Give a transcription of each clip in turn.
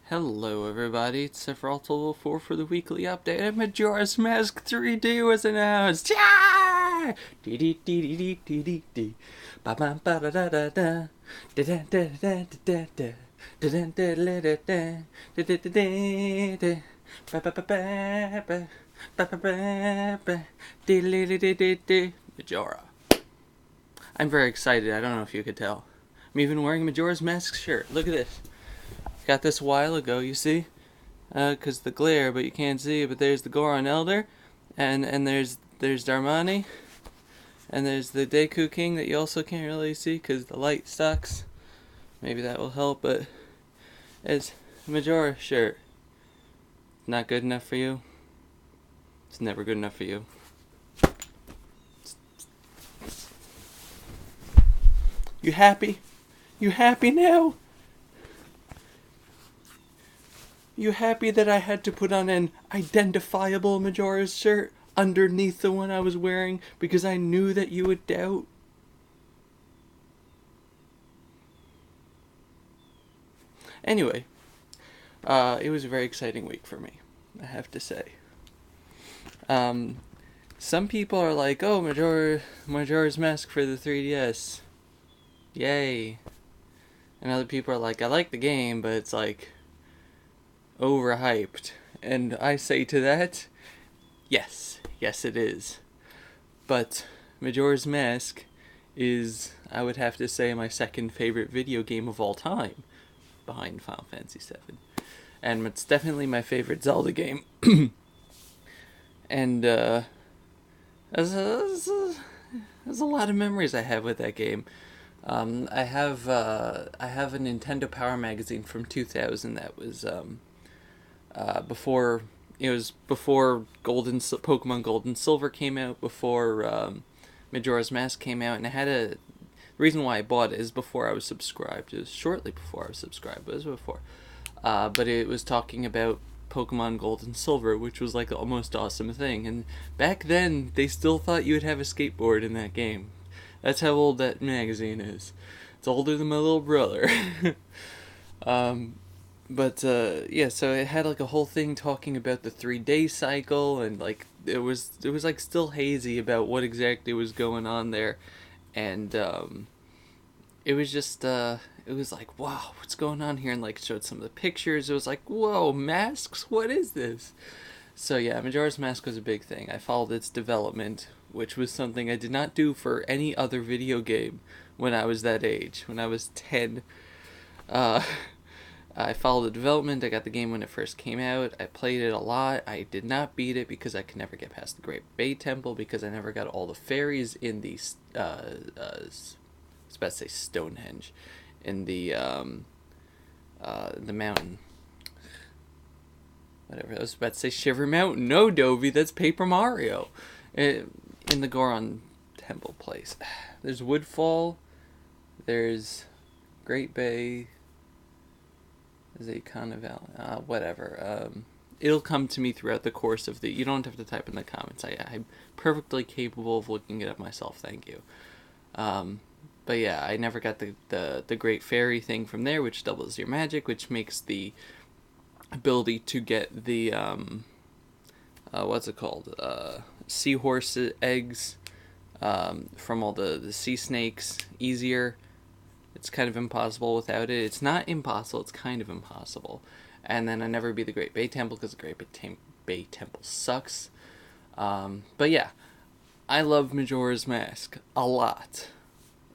Hello everybody, it's Sephiroth4 for the weekly update, and Majora's Mask 3D was announced! Yeah! Dee dee dee dee dee dee dee dee. Ba ba ba da da da da. Da da da da da da. Da da da da da da. Da da da da da. Ba ba ba ba ba. Ba ba ba ba. Dee dee dee dee dee dee. Majora. I'm very excited, I don't know if you could tell. I'm even wearing Majora's Mask shirt. Look at this. Got this a while ago, you see? Cause the glare, but you can't see it. But there's the Goron Elder, and there's Darmani, and there's the Deku King that you also can't really see cause the light sucks. Maybe that will help, but it's a Majora shirt. Not good enough for you. It's never good enough for you. You happy? You happy now? You happy that I had to put on an identifiable Majora's shirt underneath the one I was wearing because I knew that you would doubt? Anyway, it was a very exciting week for me, I have to say. Some people are like, oh, Majora's Mask for the 3DS. Yay. And other people are like, I like the game, but it's like overhyped. And I say to that, yes it is. But Majora's Mask is, I would have to say, my second favorite video game of all time, behind Final Fantasy VII. And it's definitely my favorite Zelda game. And there's a lot of memories I have with that game. I have a Nintendo Power magazine from 2000 that was before Pokemon Gold and Silver came out, before Majora's Mask came out, and it had the reason why I bought it is before I was subscribed. It was shortly before I was subscribed, but it was before. But it was talking about Pokemon Gold and Silver, which was like the most awesome thing. And back then, they still thought you would have a skateboard in that game. That's how old that magazine is. It's older than my little brother. But yeah, so it had like a whole thing talking about the 3-day cycle, and like it was like still hazy about what exactly was going on there, and it was just it was like, wow, what's going on here, and like showed some of the pictures. It was like, whoa, masks, what is this? So yeah, Majora's Mask was a big thing. I followed its development, which was something I did not do for any other video game when I was that age. When I was 10, I followed the development. I got the game when it first came out. I played it a lot. I did not beat it because I could never get past the Great Bay Temple, because I never got all the fairies in the I was about to say Stonehenge, in the mountain. Whatever. I was about to say Shiver Mountain. No, Dovey, that's Paper Mario. In the Goron Temple place. There's Woodfall. There's Great Bay. There's Ikana Valley. Whatever. It'll come to me throughout the course of the... You don't have to type in the comments. I'm perfectly capable of looking it up myself. Thank you. But yeah, I never got the Great Fairy thing from there, which doubles your magic, which makes the ability to get the what's it called, seahorse eggs from all the sea snakes easier. It's kind of impossible without it. It's not impossible, it's kind of impossible. And then I never beat the Great Bay Temple because the Great Bay Temple sucks. But yeah, I love Majora's Mask a lot,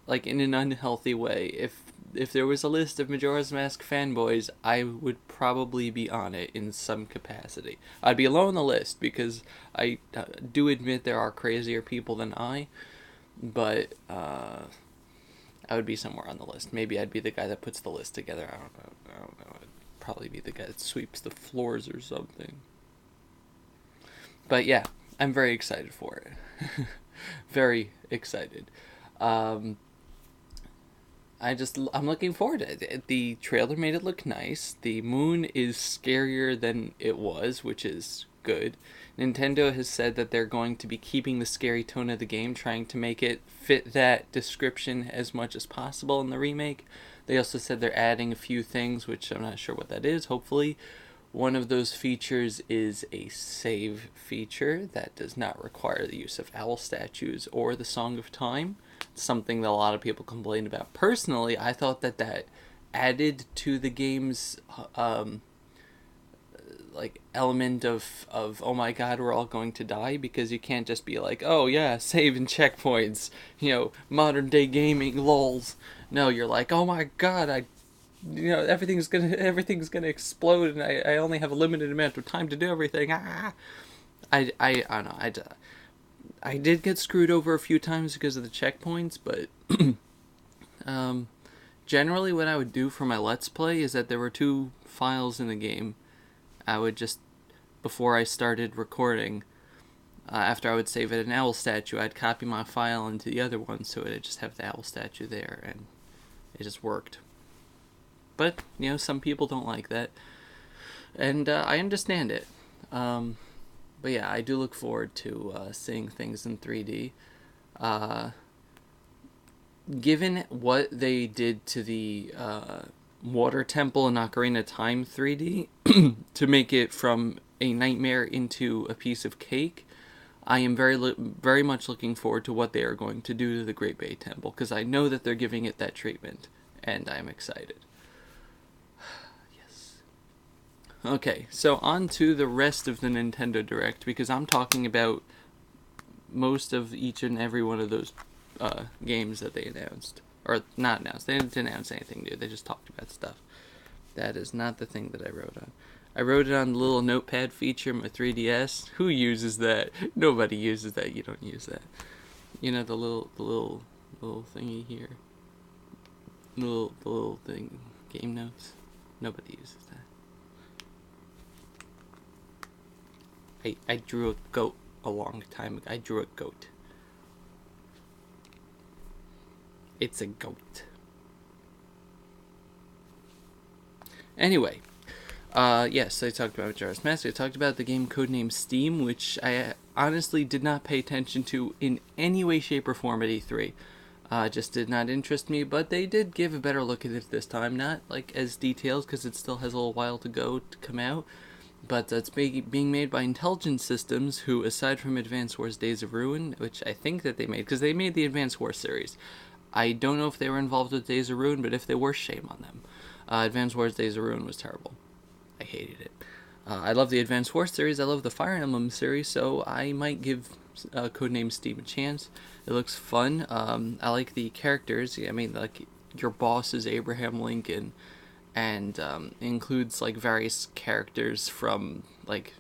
like in an unhealthy way. If there was a list of Majora's Mask fanboys, I would probably be on it in some capacity. I'd be low on the list because I do admit there are crazier people than I, but I would be somewhere on the list. Maybe I'd be the guy that puts the list together. I don't know. I'd probably be the guy that sweeps the floors or something. But yeah, I'm very excited for it. Very excited. I'm looking forward to it. The trailer made it look nice. The moon is scarier than it was, which is good. Nintendo has said that they're going to be keeping the scary tone of the game, trying to make it fit that description as much as possible in the remake. They also said they're adding a few things, which I'm not sure what that is, hopefully. One of those features is a save feature that does not require the use of owl statues or the Song of Time. It's something that a lot of people complained about. Personally, I thought that added to the game's like element of oh my god, we're all going to die, because you can't just be like, oh yeah, save and checkpoints, modern day gaming lols. No, you're like, oh my god, everything's gonna explode, and I only have a limited amount of time to do everything. I don't know. I did get screwed over a few times because of the checkpoints, but generally what I would do for my Let's Play is that there were 2 files in the game. I would just, before I started recording, after I would save it an owl statue, I'd copy my file into the other one, so it'd just have the owl statue there, and it just worked. But, some people don't like that, and I understand it. But yeah, I do look forward to seeing things in 3D. Given what they did to the Water Temple in Ocarina of Time 3D, to make it from a nightmare into a piece of cake, I am very much looking forward to what they are going to do to the Great Bay Temple, because I know that they're giving it that treatment, and I'm excited. Yes. Okay, so on to the rest of the Nintendo Direct, because I'm talking about most of each and every one of those games that they announced. Or not announced. They didn't announce anything new. They just talked about stuff. That is not the thing that I wrote on. I wrote it on the little notepad feature in my 3DS. Who uses that? Nobody uses that. You don't use that. The little thingy here. The little thing. Game notes. Nobody uses that. I drew a goat a long time ago. I drew a goat. It's a goat. Anyway, yes, I talked about Majora's Mask. I talked about the game codenamed Steam, which I honestly did not pay attention to in any way, shape, or form at E3. Just did not interest me, but they did give a better look at it this time. Not like as detailed, because it still has a little while to go to come out. But it's being made by Intelligent Systems, who, aside from Advance Wars Days of Ruin, which I think that they made, because they made the Advance Wars series. I don't know if they were involved with Days of Ruin, but if they were, shame on them. Advance Wars Days of Ruin was terrible. I hated it. I love the Advance Wars series. I love the Fire Emblem series, so I might give Codename Steam a chance. It looks fun. I like the characters. I mean, like, your boss is Abraham Lincoln, and includes, like, various characters from, like,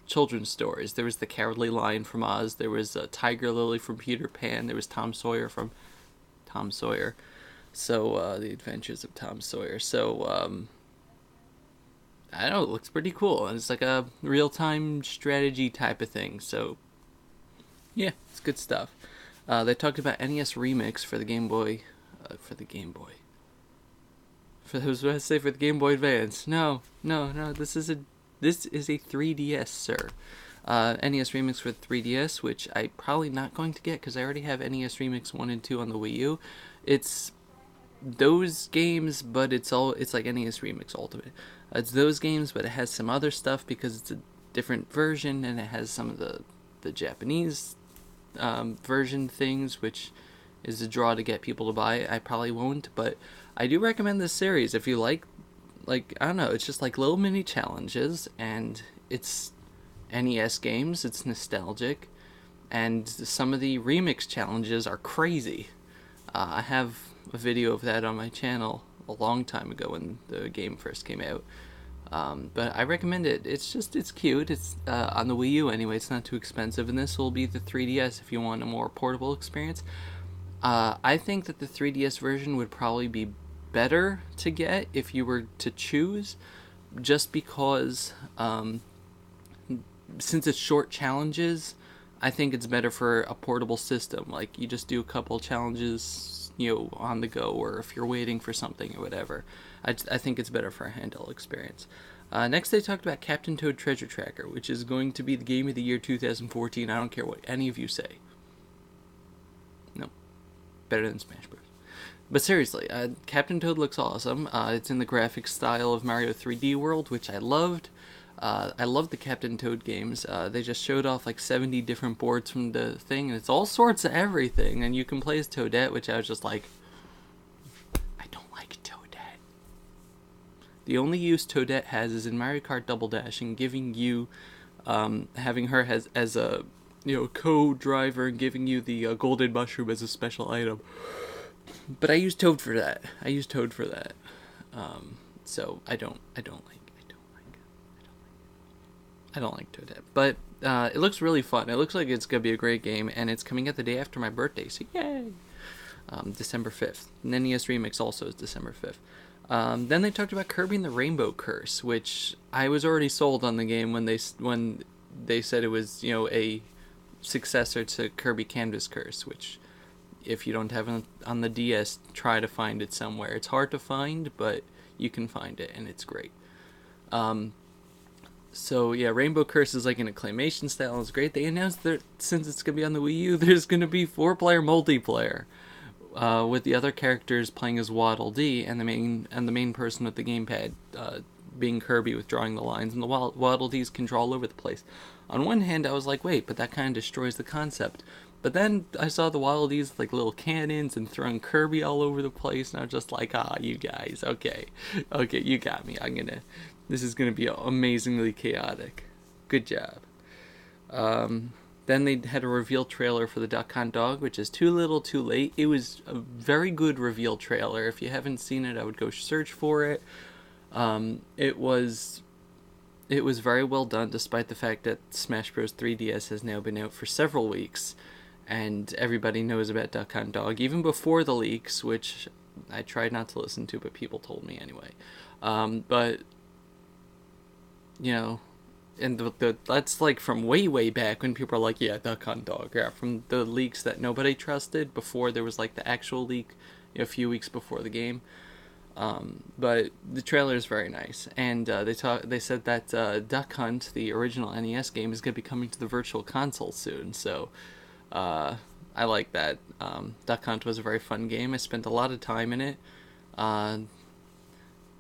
children's stories. There was the Cowardly Lion from Oz. There was Tiger Lily from Peter Pan. There was Tom Sawyer from Tom Sawyer. So, The Adventures of Tom Sawyer. So, I don't know, it looks pretty cool. It's like a real-time strategy type of thing. So, yeah, it's good stuff. They talked about NES Remix for the Game Boy. For the Game Boy. I was about to say for the Game Boy Advance. No. This is a 3DS, sir. NES Remix for 3DS, which I'm probably not going to get because I already have NES Remix 1 and 2 on the Wii U. It's those games, but it's like NES Remix Ultimate. It's those games, but it has some other stuff because it's a different version, and it has some of the Japanese version things, which is a draw to get people to buy it. I probably won't, but I do recommend this series if you like, I don't know, it's just like little mini challenges, and it's NES games, it's nostalgic, and some of the remix challenges are crazy. I have a video of that on my channel a long time ago when the game first came out. But I recommend it. It's cute. It's on the Wii U anyway. It's not too expensive, and this will be the 3DS if you want a more portable experience. I think that the 3DS version would probably be better to get if you were to choose, just because since it's short challenges, I think it's better for a portable system. Like, you just do a couple challenges, on the go, or if you're waiting for something or whatever. I think it's better for a handheld experience. Next, they talked about Captain Toad Treasure Tracker, which is going to be the game of the year 2014. I don't care what any of you say. No, better than Smash Bros. But seriously, Captain Toad looks awesome. It's in the graphic style of Mario 3D World, which I loved. I love the Captain Toad games. They just showed off like 70 different boards from the thing, and it's all sorts of everything. And you can play as Toadette, which I was just like, I don't like Toadette. The only use Toadette has is in Mario Kart Double Dash and giving you, having her as a co-driver and giving you the golden mushroom as a special item. But I use Toad for that. So I don't like Toadette. But it looks really fun. It looks like it's gonna be a great game, and it's coming out the day after my birthday. So yay! December 5th. NES Remix also is December 5th. Then they talked about Kirby and the Rainbow Curse, which I was already sold on the game when they said it was a successor to Kirby Canvas Curse, which, if you don't have it on the DS, try to find it somewhere. It's hard to find, but you can find it, and it's great. So yeah, Rainbow Curse is like an claymation style. It's great. They announced that since it's gonna be on the Wii U, there's gonna be 4-player multiplayer, with the other characters playing as Waddle Dee and the main person with the gamepad being Kirby with drawing the lines, and the Waddle Dees can draw all over the place. On one hand, I was like, wait, but that kind of destroys the concept. But then I saw the Waddle Dees like little cannons and throwing Kirby all over the place, and I was just like, you guys, okay, you got me. This is gonna be amazingly chaotic. Good job. Then they had a reveal trailer for the Duck Hunt Dog, which is Too Little Too Late. It was a very good reveal trailer. If you haven't seen it, I would go search for it. It was very well done, despite the fact that Smash Bros. 3DS has now been out for several weeks, and everybody knows about Duck Hunt Dog, even before the leaks, which I tried not to listen to, but people told me anyway. But and that's like from way back when people are like, yeah, Duck Hunt Dog, yeah, from the leaks that nobody trusted before there was like the actual leak a few weeks before the game. But the trailer is very nice, and they said that Duck Hunt, the original NES game, is going to be coming to the Virtual Console soon, so I like that. Duck Hunt was a very fun game. I spent a lot of time in it.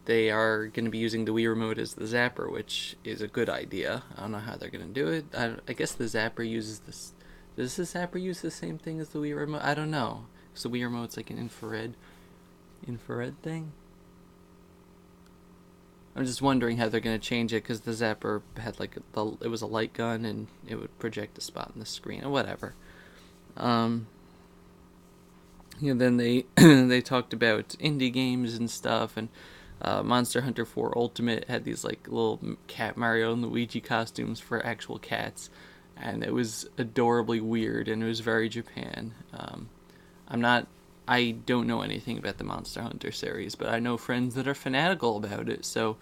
They are going to be using the Wii Remote as the zapper, which is a good idea. I don't know how they're going to do it. I guess the zapper uses this. Does the zapper use the same thing as the Wii Remote? I don't know. Because the Wii Remote's like an infrared thing. I'm just wondering how they're going to change it, because the zapper had it was a light gun, and it would project a spot on the screen, or whatever. Then they talked about indie games and stuff, and Monster Hunter 4 Ultimate had these like little cat Mario and Luigi costumes for actual cats, and it was adorably weird, and it was very Japan. I don't know anything about the Monster Hunter series, but I know friends that are fanatical about it, so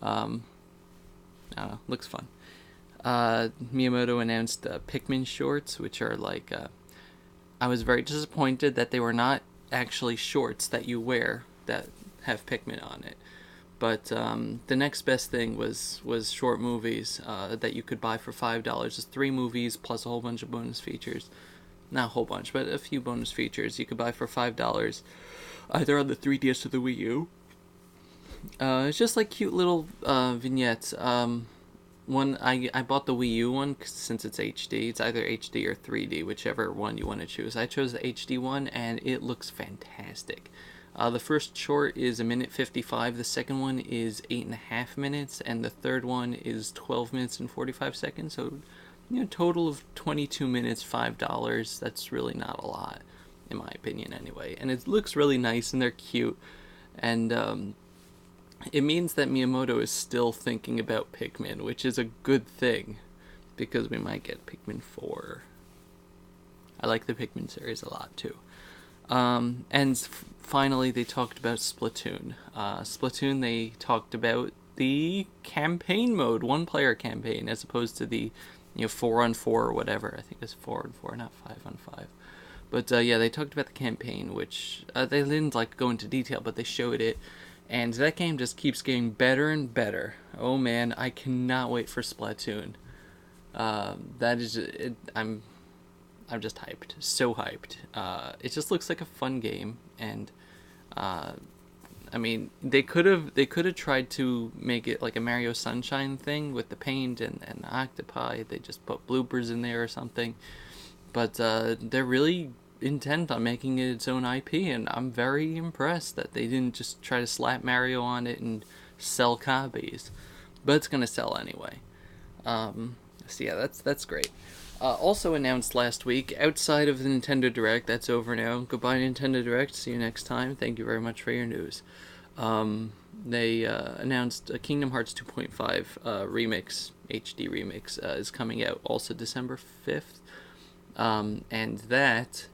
I don't know, looks fun. Miyamoto announced Pikmin shorts, which are like, I was very disappointed that they were not actually shorts that you wear that have Pikmin on it. But the next best thing was short movies that you could buy for $5. It's 3 movies plus a whole bunch of bonus features. Not a whole bunch, but a few bonus features you could buy for $5, either on the 3DS or the Wii U. It's just like cute little vignettes. One I bought the Wii U one since it's HD. It's either HD or 3D, whichever one you want to choose. I chose the HD one, and it looks fantastic. The first short is 1:55. The second one is 8.5 minutes, and the third one is 12 minutes and 45 seconds. So, total of 22 minutes, $5. That's really not a lot, in my opinion, anyway. And it looks really nice, and they're cute, and it means that Miyamoto is still thinking about Pikmin, which is a good thing, because we might get Pikmin 4. I like the Pikmin series a lot, too. And finally, they talked about Splatoon. Splatoon, they talked about the campaign mode, 1-player campaign, as opposed to the 4-on-4 or whatever. I think it's 4-on-4, not 5-on-5. But yeah, they talked about the campaign, which they didn't go into detail, but they showed it. And that game just keeps getting better and better. Oh man, I cannot wait for Splatoon. That is it, I'm just hyped, so hyped. It just looks like a fun game, and I mean, they could have tried to make it like a Mario Sunshine thing with the paint and the octopi. They just put bloopers in there or something. But they're really intent on making it its own IP, and I'm very impressed that they didn't just try to slap Mario on it and sell copies. But it's gonna sell anyway. So yeah, that's great. Also announced last week, outside of the Nintendo Direct, that's over now. Goodbye, Nintendo Direct. See you next time. Thank you very much for your news. They announced a Kingdom Hearts 2.5 remix, HD remix, is coming out also December 5th. And that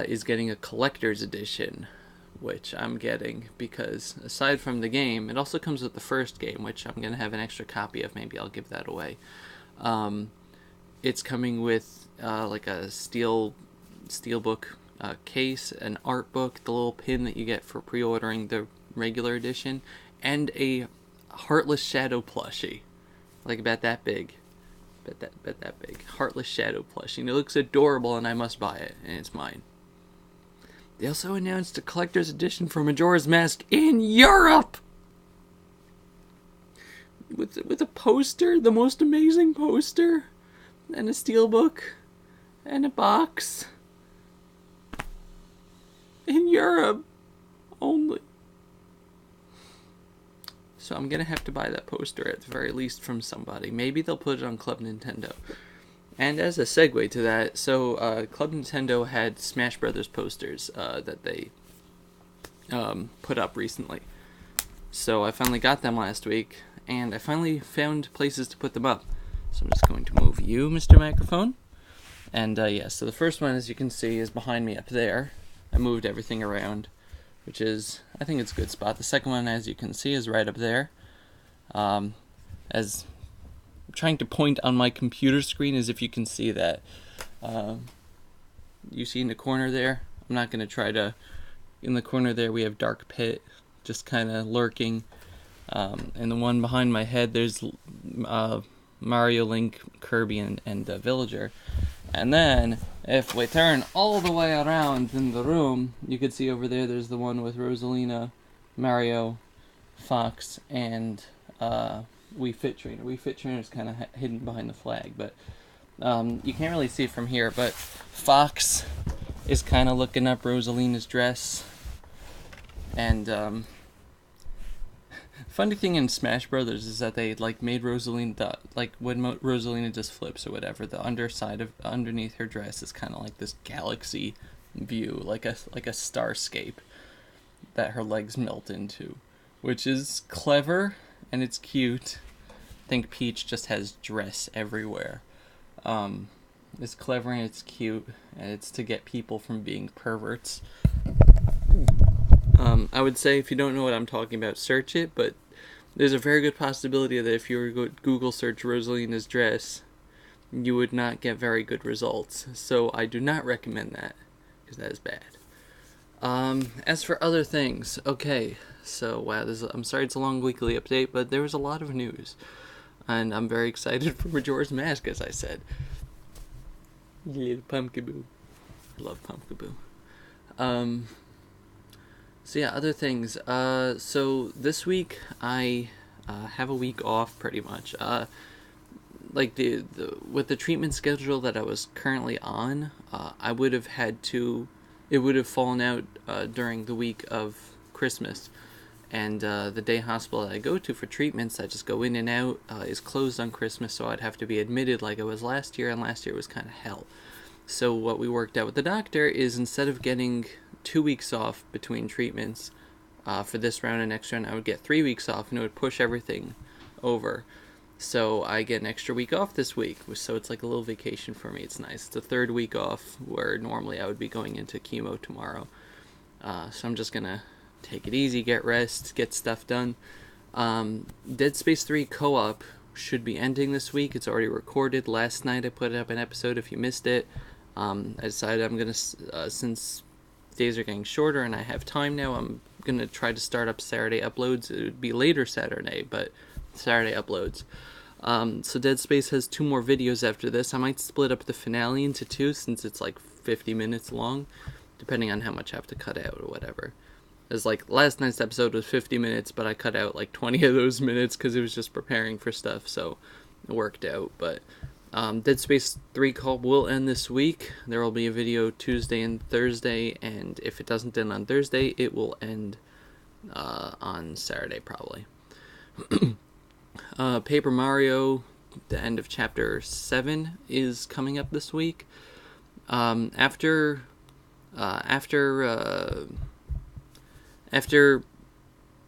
is getting a collector's edition, which I'm getting because aside from the game, it also comes with the first game, which I'm going to have an extra copy of. Maybe I'll give that away. It's coming with like a steelbook case, an art book, the little pin that you get for pre-ordering the regular edition, and a Heartless Shadow plushie, like about that big. Bet that big. Heartless Shadow plushie. And it looks adorable, and I must buy it, and it's mine. They also announced a collector's edition for Majora's Mask in Europe! With a poster, the most amazing poster, and a steelbook, and a box. In Europe only. So I'm gonna have to buy that poster at the very least from somebody. Maybe they'll put it on Club Nintendo. And as a segue to that, so Club Nintendo had Smash Brothers posters that they put up recently. So I finally got them last week, and I finally found places to put them up. So I'm just going to move you, Mr. Microphone. And yeah, so the first one, as you can see, is behind me up there. I moved everything around, which is, I think it's a good spot. The second one, as you can see, is right up there. As I'm trying to point on my computer screen as if you can see that. You see in the corner there? I'm not going to try to... In the corner there, we have Dark Pit, just kind of lurking. And the one behind my head, there's Mario, Link, Kirby, and Villager. And then, if we turn all the way around in the room, you can see over there, there's the one with Rosalina, Mario, Fox, and Wii Fit Trainer. Wii Fit Trainer is kind of hidden behind the flag, but you can't really see it from here, but Fox is kind of looking up Rosalina's dress. And funny thing in Smash Brothers is that they like made Rosalina like when Rosalina just flips or whatever, the underside of underneath her dress is kind of like this galaxy view, like a starscape that her legs melt into, which is clever and it's cute. I think Peach just has dress everywhere. It's clever and it's cute, and it's to get people from being perverts. I would say if you don't know what I'm talking about, search it, but there's a very good possibility that if you were to Google search Rosalina's dress, you would not get very good results. So I do not recommend that, because that is bad. As for other things, okay, so wow, I'm sorry it's a long weekly update, but there was a lot of news. And I'm very excited for Majora's Mask, as I said. Little Pumpkaboo. I love Pumpkaboo. So yeah, other things. So this week I have a week off pretty much. Like with the treatment schedule that I was currently on, I would have had to. It would have fallen out during the week of Christmas, and the day hospital that I go to for treatments, I just go in and out, is closed on Christmas, so I'd have to be admitted like I was last year, and last year was kind of hell. So what we worked out with the doctor is instead of getting 2 weeks off between treatments for this round and next round, I would get 3 weeks off, and it would push everything over. So I get an extra week off this week, so it's like a little vacation for me. It's nice. It's the third week off, where normally I would be going into chemo tomorrow. So I'm just gonna take it easy, get rest, get stuff done. Dead Space 3 co-op should be ending this week. It's already recorded. Last night I put up an episode if you missed it. I decided I'm gonna, since days are getting shorter and I have time now, I'm going to try to start up Saturday uploads. It would be later Saturday, but Saturday uploads. So Dead Space has 2 more videos after this. I might split up the finale into 2 since it's like 50 minutes long, depending on how much I have to cut out or whatever. It's like last night's episode was 50 minutes, but I cut out like 20 of those minutes because it was just preparing for stuff, so it worked out. But Dead Space 3 call will end this week. There will be a video Tuesday and Thursday, and if it doesn't end on Thursday, it will end on Saturday probably. Paper Mario, the end of Chapter 7 is coming up this week. After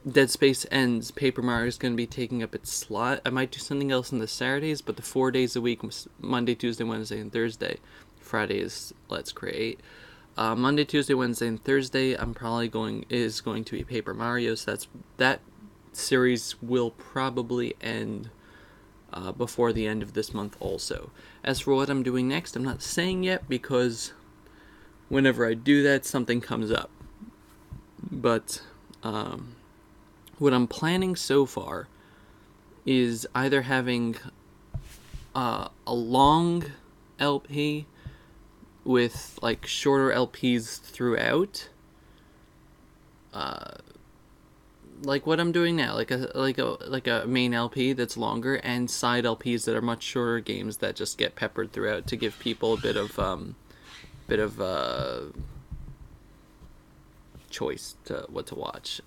Dead Space ends, Paper Mario is going to be taking up its slot. I might do something else on the Saturdays, but the 4 days a week, Monday, Tuesday, Wednesday, and Thursday. Friday is Let's Create. Monday, Tuesday, Wednesday, and Thursday, I'm probably going to be Paper Mario. So that series will probably end before the end of this month also. As for what I'm doing next, I'm not saying yet because whenever I do that, something comes up. But what I'm planning so far is either having a long LP with like shorter LPs throughout, like what I'm doing now, like a main LP that's longer, and side LPs that are much shorter games that just get peppered throughout to give people a bit of choice to what to watch,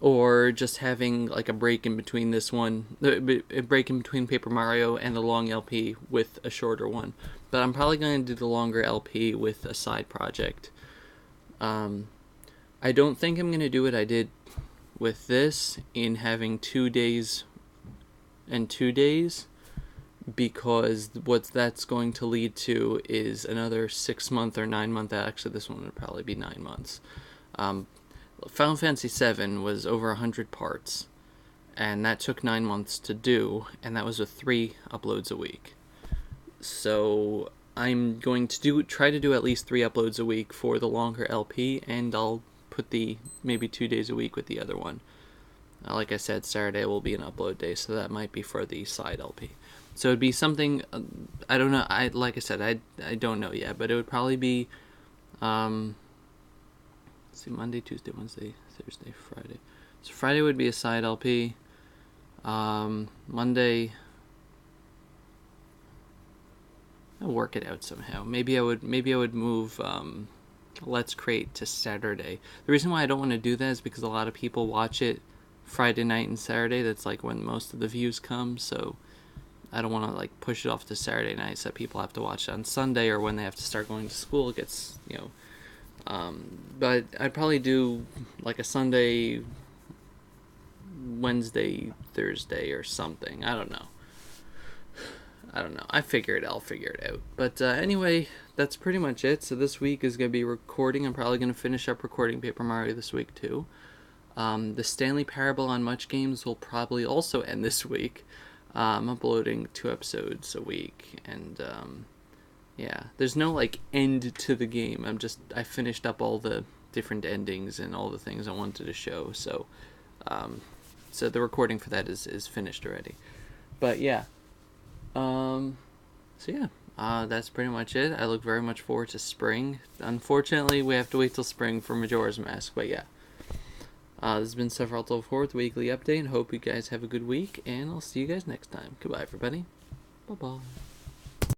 or just having like a break in between this one, a break in between Paper Mario and the long LP with a shorter one. But I'm probably going to do the longer LP with a side project. I don't think I'm going to do what I did with this in having 2 days and 2 days, because what that's going to lead to is another 6 month or 9 month. Actually, this one would probably be 9 months. Final Fantasy VII was over 100 parts, and that took 9 months to do, and that was with 3 uploads a week. So I'm going to try to do at least 3 uploads a week for the longer LP, and I'll put the maybe 2 days a week with the other one. Like I said, Saturday will be an upload day, so that might be for the side LP. So it'd be something, I don't know, like I said, I don't know yet, but it would probably be, let's see, Monday, Tuesday, Wednesday, Thursday, Friday. So Friday would be a side LP. Monday, I'll work it out somehow. Maybe I would move Let's Create to Saturday. The reason why I don't want to do that is because a lot of people watch it Friday night and Saturday. That's like when most of the views come, so I don't want to like push it off to Saturday night so people have to watch it on Sunday or when they have to start going to school. It gets, but I'd probably do like a Sunday, Wednesday, Thursday or something. I don't know. I'll figure it out. But anyway, that's pretty much it. So this week is going to be recording. I'm probably going to finish up recording Paper Mario this week too. The Stanley Parable on Much Games will probably also end this week. I'm uploading 2 episodes a week, and yeah, there's no like end to the game. I finished up all the different endings and all the things I wanted to show. So the recording for that is finished already. But yeah. That's pretty much it. I look very much forward to spring. Unfortunately, we have to wait till spring for Majora's Mask, but yeah. This has been Sephiroth Weekly Update. Hope you guys have a good week, and I'll see you guys next time. Goodbye, everybody. Bye-bye.